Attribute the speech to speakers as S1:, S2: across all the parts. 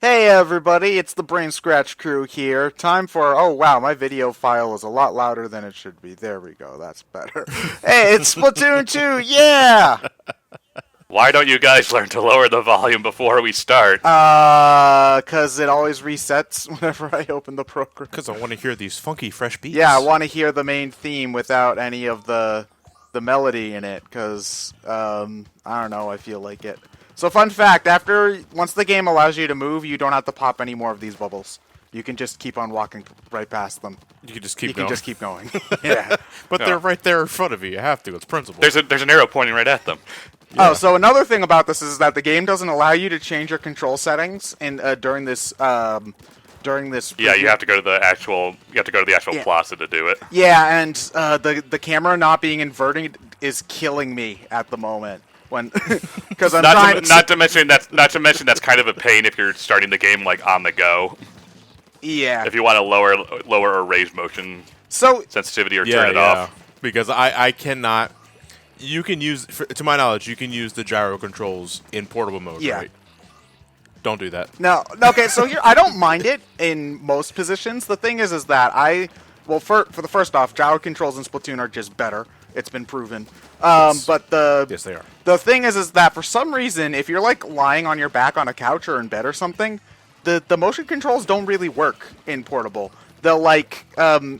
S1: Hey everybody, it's the BrainScratch crew here. Time for, oh wow, my video file is a lot louder than it should be. There we go, that's better. Hey, it's Splatoon 2, yeah!
S2: Why don't you guys learn to lower the volume before we start?
S1: Cause it always resets whenever I open the program.
S3: Because I want to hear these funky, fresh beats.
S1: Yeah, I want to hear the main theme without any of the melody in it, cause, I don't know, I feel like it. So fun fact, once the game allows you to move, you don't have to pop any more of these bubbles. You can just keep on walking right past them.
S3: You can just keep
S1: going.
S3: going.
S1: You can just keep going. Yeah.
S3: But they're right there in front of you. You have to. It's principle.
S2: There's an arrow pointing right at them.
S1: Yeah. Oh, so another thing about this is that the game doesn't allow you to change your control settings during this. Yeah,
S2: you have to go to the actual. You have to go to the actual plaza to do it.
S1: Yeah, and the camera not being inverted is killing me at the moment. Because I'm
S2: not to mention that's kind of a pain if you're starting the game like on the go.
S1: Yeah.
S2: If you want to lower or raise motion sensitivity or turn it off.
S3: Because I cannot. You can use, to my knowledge, you can use the gyro controls in portable mode.
S1: Yeah.
S3: Right? Don't do that.
S1: No. Okay. So here, I don't mind it in most positions. The thing is that for the first off, gyro controls in Splatoon are just better. It's been proven.
S3: Yes.
S1: But
S3: yes, they are.
S1: The thing is that for some reason, if you're like lying on your back on a couch or in bed or something, the motion controls don't really work in portable. They'll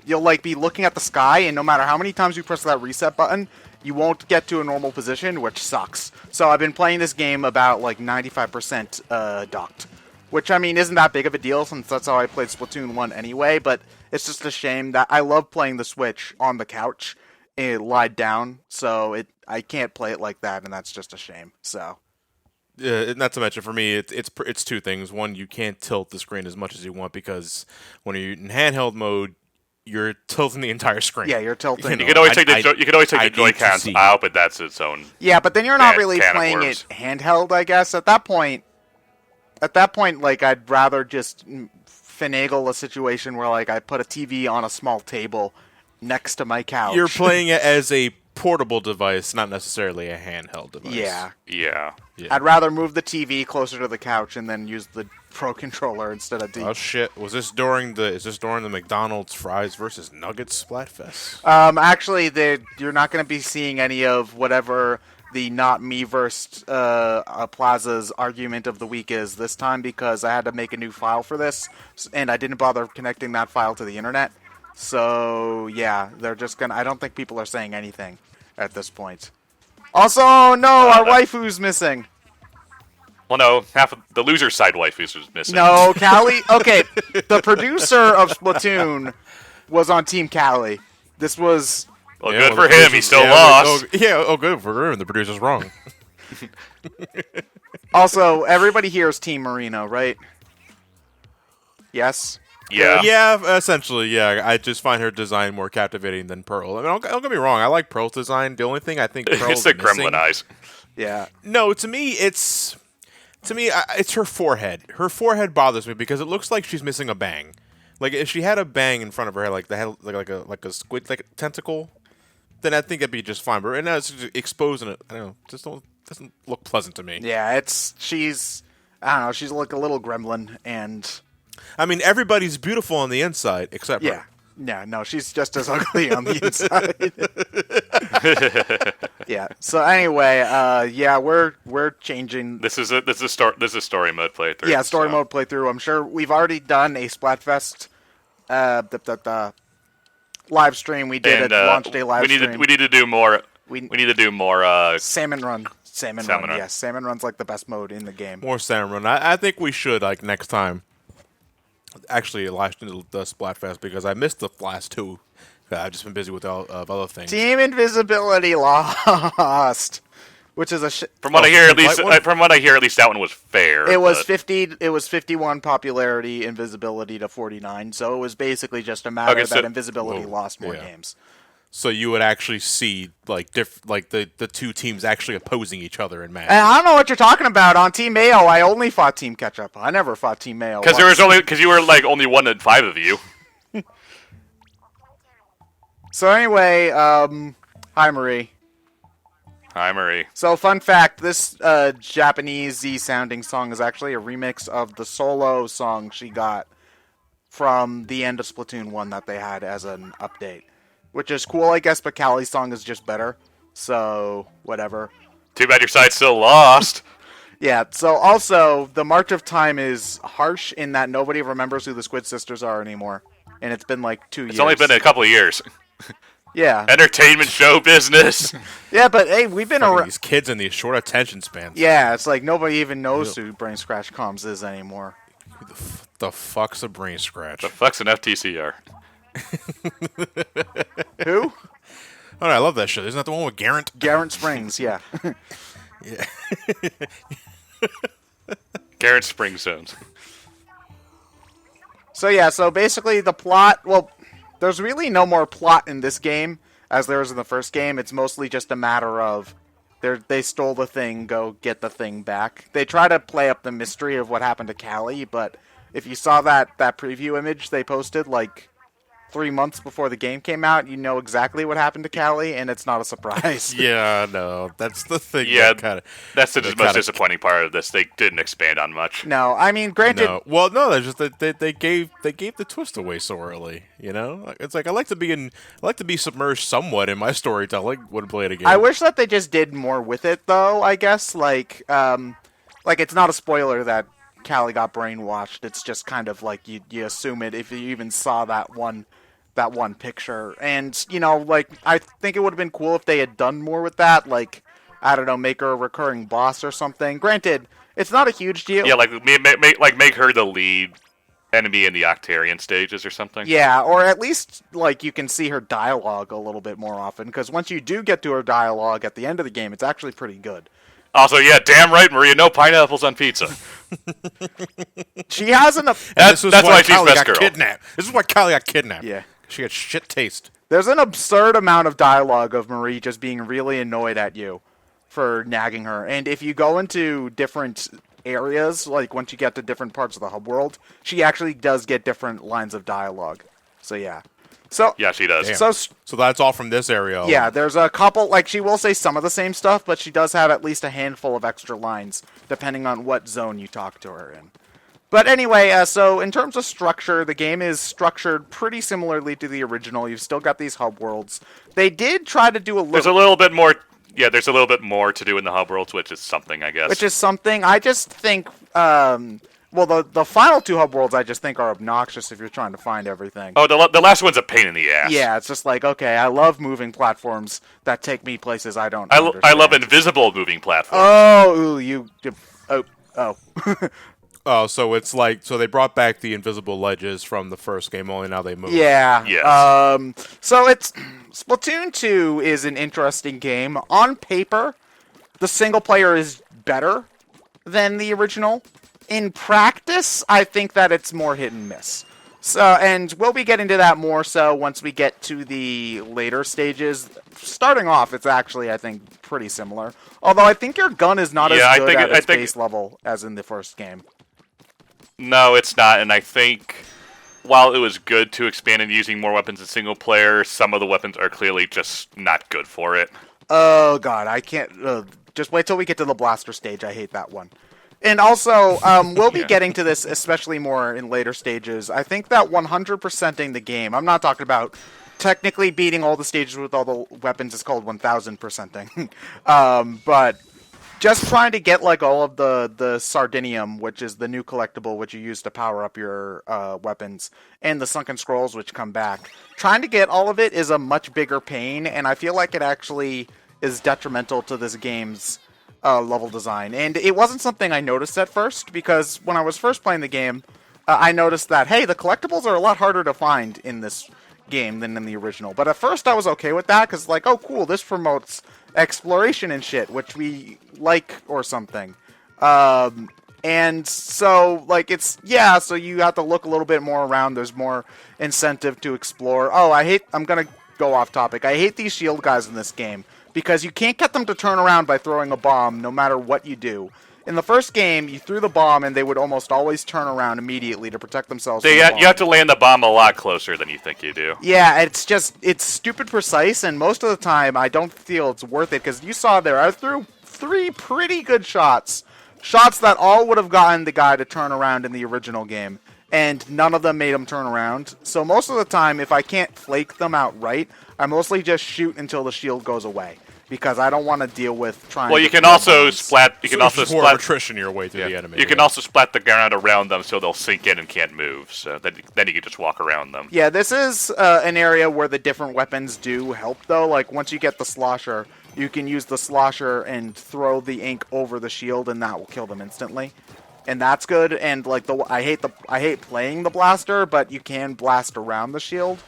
S1: you'll be looking at the sky, and no matter how many times you press that reset button, you won't get to a normal position, which sucks. So I've been playing this game about like 95% docked, which I mean isn't that big of a deal since that's how I played Splatoon 1 anyway. But it's just a shame that I love playing the Switch on the couch. It lied down, so I can't play it like that, and that's just a shame. So,
S3: not to mention for me, it's two things. One, you can't tilt the screen as much as you want because when you're in handheld mode, you're tilting the entire screen.
S1: Yeah, you're tilting.
S2: You can always take the Joy-Cons out, but that's its own.
S1: Yeah, but then you're not really playing it handheld, I guess. At that point, like I'd rather just finagle a situation where like I put a TV on a small table next to my couch.
S3: You're playing it as a portable device, not necessarily a handheld device.
S2: Yeah.
S1: I'd rather move the TV closer to the couch and then use the Pro Controller instead of
S3: Oh shit! Is this during the McDonald's fries versus Nuggets Splatfest?
S1: Actually, you're not going to be seeing any of whatever the not me versed Plaza's argument of the week is this time because I had to make a new file for this, and I didn't bother connecting that file to the internet. So, yeah, they're just gonna... I don't think people are saying anything at this point. Also, no, our waifu's missing.
S2: Well, no, half of the loser side waifus was missing.
S1: No, Callie... Okay, the producer of Splatoon was on Team Callie. This was...
S2: Well, good for him, he still lost.
S3: Good for him, the producer's wrong.
S1: Also, everybody here is Team Marino, right? Yes?
S3: Yeah, essentially, yeah. I just find her design more captivating than Pearl. I mean, don't get me wrong. I like Pearl's design. The only thing I think Pearl's
S2: it's the gremlin eyes.
S1: Yeah.
S3: No, to me, it's her forehead. Her forehead bothers me because it looks like she's missing a bang. Like if she had a bang in front of her, like the head, like a squid, like a tentacle, then I think it'd be just fine. But right now, it's just exposing it. I don't know. Just doesn't look pleasant to me.
S1: Yeah, she's I don't know. She's like a little gremlin and.
S3: I mean, everybody's beautiful on the inside, except her.
S1: Yeah, no, she's just as ugly on the inside. Yeah. So anyway, we're changing.
S2: This is story mode playthrough.
S1: Yeah, story mode playthrough. I'm sure we've already done a Splatfest live stream. We did a launch day live stream.
S2: We need to do more. We need to do more.
S1: Salmon Run. Salmon Run. Yes, Salmon Run's like the best mode in the game.
S3: More Salmon Run. I think we should next time. Actually, last into the Splatfest because I missed the last two. I've just been busy with other things.
S1: Team Invisibility lost, which is a
S2: From what I hear, at least that one was fair.
S1: It was 50. It was 51 popularity, Invisibility to 49. So it was basically just a matter that Invisibility lost more games.
S3: So you would actually see the two teams actually opposing each other in match.
S1: And I don't know what you're talking about. On Team Mayo, I only fought Team Ketchup. I never fought Team Mayo.
S2: Because you were like only 1 in 5 of you.
S1: So anyway, hi Marie.
S2: Hi, Marie.
S1: So, fun fact, this Japanese-y sounding song is actually a remix of the solo song she got from the end of Splatoon 1 that they had as an update. Which is cool, I guess, but Callie's song is just better. So, whatever.
S2: Too bad your site's still lost.
S1: Yeah, so also, the March of Time is harsh in that nobody remembers who the Squid Sisters are anymore. And it's been like 2 years.
S2: It's only been a couple of years.
S1: Yeah.
S2: Entertainment show business.
S1: Yeah, but hey, we've been around.
S3: These kids and these short attention spans.
S1: Yeah, it's like nobody even knows who BrainScratchComm is anymore.
S3: Who the fuck's a brain scratch?
S2: The fuck's an FTCR?
S1: Who?
S3: Oh, I love that shit. Isn't that the one with Garrett?
S1: Garrett Springs, yeah.
S3: Yeah.
S2: Garrett Spring Zones.
S1: So yeah, so basically the plot, well, there's really no more plot in this game as there was in the first game. It's mostly just a matter of they stole the thing, go get the thing back. They try to play up the mystery of what happened to Callie, but if you saw that preview image they posted like 3 months before the game came out, you know exactly what happened to Callie, and it's not a surprise.
S3: Yeah, no, that's the thing.
S2: Yeah,
S3: that's
S2: the most disappointing part of this. They didn't expand on much.
S1: No, I mean, granted...
S3: No. Well, no, that's just that they gave the twist away so early. You know, it's like I like to be submerged somewhat in my storytelling when playing a game.
S1: I wish that they just did more with it, though. I guess like it's not a spoiler that Callie got brainwashed. It's just kind of like you assume it if you even saw that one picture. And you know, like I think it would have been cool if they had done more with that. Like I don't know, make her a recurring boss or something. Granted, it's not a huge deal.
S2: Yeah, like make her the lead enemy in the Octarian stages or something.
S1: Yeah, or at least like you can see her dialogue a little bit more often, because once you do get to her dialogue at the end of the game, it's actually pretty good.
S2: Also, yeah, damn right, Maria, no pineapples on pizza.
S1: She has an.
S2: That's why she's
S3: Callie
S2: best
S3: got
S2: girl.
S3: kidnapped. This is why Callie got kidnapped.
S1: Yeah.
S3: She got shit taste.
S1: There's an absurd amount of dialogue of Marie just being really annoyed at you for nagging her. And if you go into different areas, like once you get to different parts of the hub world, she actually does get different lines of dialogue. So yeah. So
S2: Yeah, she does.
S3: Damn.
S1: So
S3: So that's all from this area.
S1: yeah, there's a couple, like she will say some of the same stuff, but she does have at least a handful of extra lines depending on what zone you talk to her in. But anyway, so in terms of structure, the game is structured pretty similarly to the original. You've still got these hub worlds. They did try to do a little...
S2: There's a little bit more... Yeah, there's a little bit more to do in the hub worlds, which is something, I guess.
S1: Which is something. I just think... well, the final two hub worlds I just think are obnoxious if you're trying to find everything.
S2: Oh, the last one's a pain in the ass.
S1: Yeah, it's just like, okay, I love moving platforms that take me places I don't
S2: I
S1: understand.
S2: love invisible moving platforms.
S1: Oh, ooh, you... Oh.
S3: Oh, so it's like they brought back the invisible ledges from the first game, only now they move.
S1: Yeah.
S2: Yes.
S1: So it's Splatoon 2 is an interesting game. On paper, the single player is better than the original. In practice, I think that it's more hit and miss. So, and we'll be getting to that more so once we get to the later stages. Starting off, it's actually, I think, pretty similar. Although I think your gun is not as good at its base level as in the first game.
S2: No, it's not, and I think while it was good to expand into using more weapons in single player, some of the weapons are clearly just not good for it.
S1: Oh god, I can't... just wait till we get to the blaster stage, I hate that one. And also, we'll be getting to this especially more in later stages. I think that 100%ing the game, I'm not talking about technically beating all the stages with all the weapons, is called 1000%ing. But... just trying to get like all of the Sardinium, which is the new collectible which you use to power up your weapons, and the Sunken Scrolls which come back. Trying to get all of it is a much bigger pain, and I feel like it actually is detrimental to this game's level design. And it wasn't something I noticed at first, because when I was first playing the game, I noticed that, hey, the collectibles are a lot harder to find in this game than in the original. But at first I was okay with that, because like, oh cool, this promotes exploration and shit, which we like or something. And so like it's, yeah, so you have to look a little bit more around. There's more incentive to explore. Oh, I'm gonna go off topic. I hate these shield guys in this game because you can't get them to turn around by throwing a bomb no matter what you do. In the first game, you threw the bomb, and they would almost always turn around immediately to protect themselves.
S2: You
S1: from the bomb.
S2: have to land the bomb a lot closer than you think you do.
S1: Yeah, it's stupid precise, and most of the time, I don't feel it's worth it, because you saw there, I threw 3 pretty good shots. Shots that all would have gotten the guy to turn around in the original game, and none of them made him turn around. So most of the time, if I can't flake them outright, I mostly just shoot until the shield goes away, because I don't want to deal with trying.
S2: Well,
S1: to
S2: you can
S1: kill
S2: also
S1: bombs.
S3: So
S2: splat. You can
S3: it's
S2: also
S3: just more
S2: splat
S3: attrition your way through the enemy.
S2: You can also splat the ground around them so they'll sink in and can't move. So then you can just walk around them.
S1: Yeah, this is an area where the different weapons do help, though. Like, once you get the slosher, you can use the slosher and throw the ink over the shield, and that will kill them instantly. And that's good. And like I hate playing the blaster, but you can blast around the shield,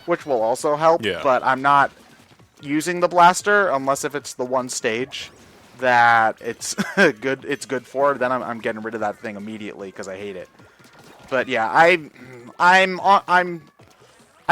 S1: which will also help.
S3: Yeah.
S1: But I'm not using the blaster unless if it's the one stage that it's good. It's good for. Then I'm getting rid of that thing immediately because I hate it. But yeah, I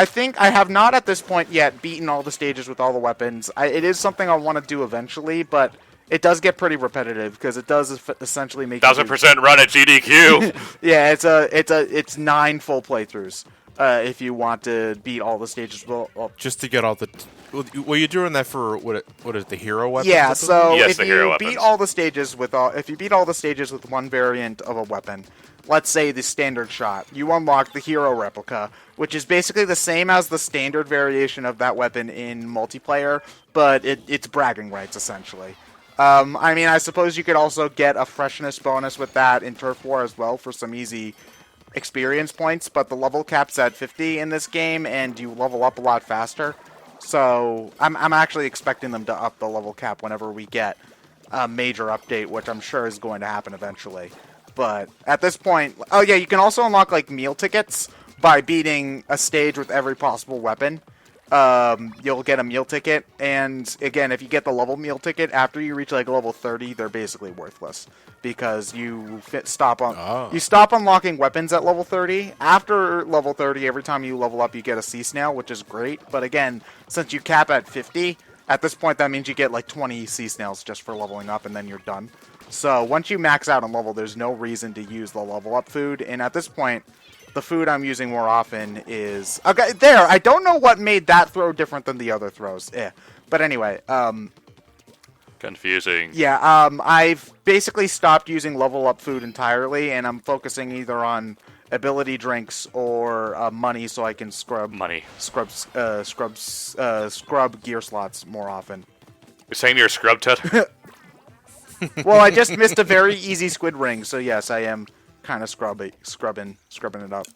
S1: think I have not at this point yet beaten all the stages with all the weapons. It is something I want to do eventually, but it does get pretty repetitive because it does essentially make
S2: 1000% run at GDQ.
S1: Yeah, it's 9 full playthroughs if you want to beat all the stages. Well,
S3: just to get all the. Well, you're doing that for what is the hero weapons?
S1: yeah. So
S2: Yes,
S1: if
S2: the hero
S1: you
S2: weapons.
S1: beat all the stages with one variant of a weapon, let's say the standard shot, you unlock the hero replica, which is basically the same as the standard variation of that weapon in multiplayer, but it's bragging rights essentially. I mean, I suppose you could also get a freshness bonus with that in Turf War as well for some easy experience points, but the level cap's at 50 in this game, and you level up a lot faster. So I'm actually expecting them to up the level cap whenever we get a major update, which I'm sure is going to happen eventually. But at this point, oh yeah, you can also unlock like meal tickets by beating a stage with every possible weapon. You'll get a meal ticket, and again, if you get the level meal ticket after you reach like level 30, they're basically worthless because you stop unlocking weapons at level 30. After level 30, every time you level up, you get a sea snail, which is great. But again, since you cap at 50, at this point, that means you get like 20 sea snails just for leveling up, and then you're done. So once you max out on level, there's no reason to use the level up food, and at this point, the food I'm using more often is... Okay, there! I don't know what made that throw different than the other throws. But anyway,
S2: Confusing.
S1: yeah, I've basically stopped using level up food entirely, and I'm focusing either on ability drinks or money so I can scrub gear slots more often.
S2: You're saying you're a scrub tut?
S1: Well, I just missed a very easy squid ring, so yes, I am kind of scrubbing it up.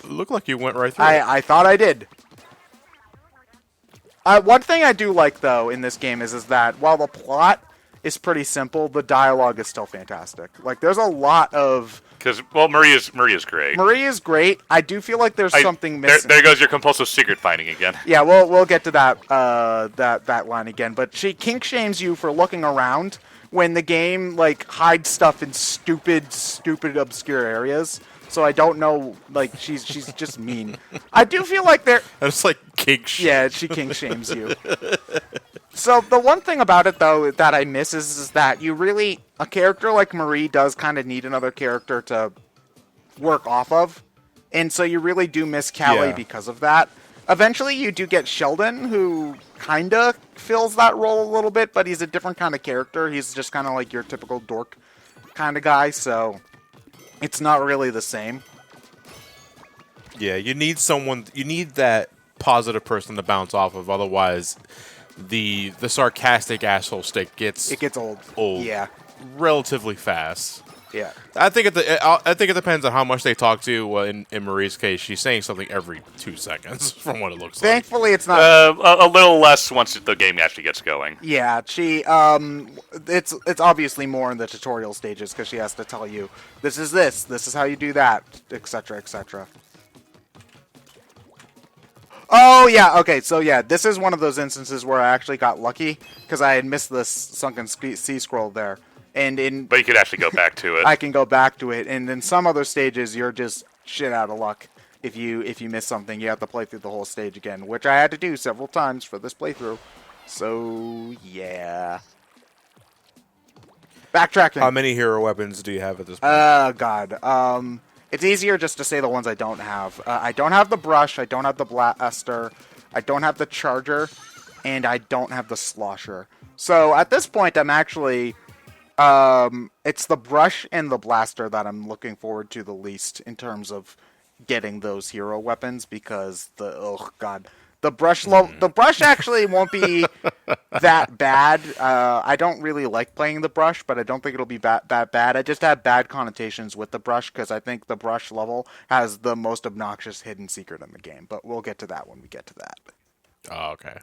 S3: Look like you went right through.
S1: I thought I did. One thing I do like, though, in this game is that while the plot is pretty simple, the dialogue is still fantastic. Like, there's a lot of...
S2: Because, well, Maria's great.
S1: Marie is great. I do feel like there's something missing.
S2: There goes your compulsive secret finding again.
S1: Yeah, we'll get to that that line again. But she kink shames you for looking around when the game like hides stuff in stupid, obscure areas. So I don't know. Like she's just mean. I do feel like they're.
S3: That's like kink shame.
S1: Yeah, she kink shames you. So the one thing about it though that I miss is that a character like Marie does kind of need another character to work off of, and so you really do miss Callie because of that. Eventually, you do get Sheldon, who kind of fills that role a little bit, but he's a different kind of character. He's just kind of like your typical dork kind of guy, so it's not really the same.
S3: Yeah, you need someone. You need that positive person to bounce off of. Otherwise, the sarcastic asshole stick gets
S1: old. Yeah,
S3: relatively fast.
S1: Yeah.
S3: I think it depends on how much they talk to. In Marie's case, she's saying something every 2 seconds, from what it looks like.
S1: Thankfully, it's not
S2: a little less once the game actually gets going.
S1: Yeah, she it's obviously more in the tutorial stages because she has to tell you this is how you do that, etc., etc. Oh yeah, okay, so yeah, this is one of those instances where I actually got lucky because I had missed this sunken sea scroll there.
S2: But you could actually go back to it.
S1: I can go back to it, and in some other stages, you're just shit out of luck. If you miss something, you have to play through the whole stage again, which I had to do several times for this playthrough. So yeah. Backtracking.
S3: How many hero weapons do you have at this point?
S1: God. It's easier just to say the ones I don't have. I don't have the brush. I don't have the blaster. I don't have the charger, and I don't have the slosher. So at this point, I'm actually, it's the brush and the blaster that I'm looking forward to the least in terms of getting those hero weapons because the brush actually won't be that bad. I don't really like playing the brush, but I don't think it'll be that bad. I just have bad connotations with the brush because I think the brush level has the most obnoxious hidden secret in the game. But we'll get to that when we get to that.
S3: Oh, okay.